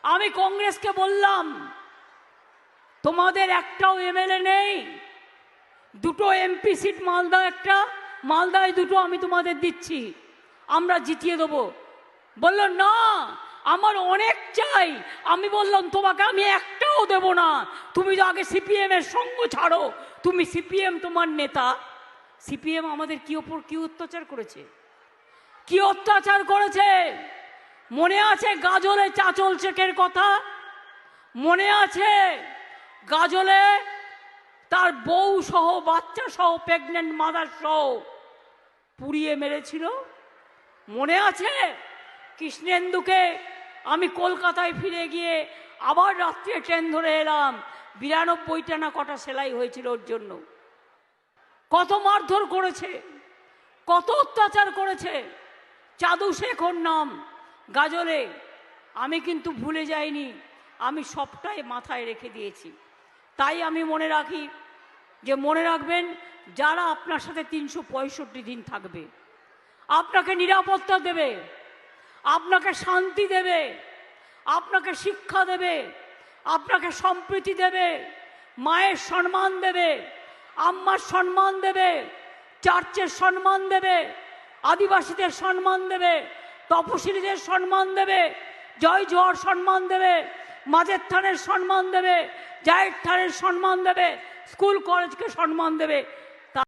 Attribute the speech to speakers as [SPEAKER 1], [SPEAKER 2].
[SPEAKER 1] আমি কংগ্রেসকে বললাম, তোমাদের একটাও এমএলএ নেই, দুটো এমপি সিট মালদা একটা, মালদায় দুটো আমি তোমাদের দিচ্ছি, আমরা জিতিয়ে দেবো। বলল না, আমার অনেক চাই। আমি বললাম, তোমাকে আমি একটাও দেব না, তুমি তো আগে সিপিএম এর সঙ্গ ছাড়ো, তুমি সিপিএম, তোমার নেতা। সিপিএম আমাদের কি ওপর কি অত্যাচার করেছে, কি অত্যাচার করেছে। মনে আছে গাজলে চাচল শেখের কথা? মনে আছে গাজলে তার বউ সহ, বাচ্চা সহ, প্রেগনেন্ট মাদার সহ পুড়িয়ে মেরেছিল? মনে আছে? কৃষ্ণেন্দুকে আমি কলকাতায় ফিরে গিয়ে আবার রাত্রে ট্রেন ধরে এলাম, 92টা না কটা সেলাই হয়েছিল ওর জন্য। কত মারধর করেছে, কত অত্যাচার করেছে। চাদু শেখ ওর নাম, গাজলে। আমি কিন্তু ভুলে যাইনি, আমি সবটাই মাথায় রেখে দিয়েছি। তাই আমি মনে রাখি, যে মনে রাখবেন, যারা আপনার সাথে 365 দিন থাকবে, আপনাকে নিরাপত্তা দেবে, আপনাকে শান্তি দেবে, আপনাকে শিক্ষা দেবে, আপনাকে সম্প্রীতি দেবে, মায়ের সম্মান দেবে, আম্মার সম্মান দেবে, চার্চের সম্মান দেবে, আদিবাসীদের সম্মান দেবে, তপশিলীদের সম্মান দেবে, জয় জোহর সম্মান দেবে, মাঝের থানের সম্মান দেবে, জায়ের থানের সম্মান দেবে, স্কুল কলেজকে সম্মান দেবে।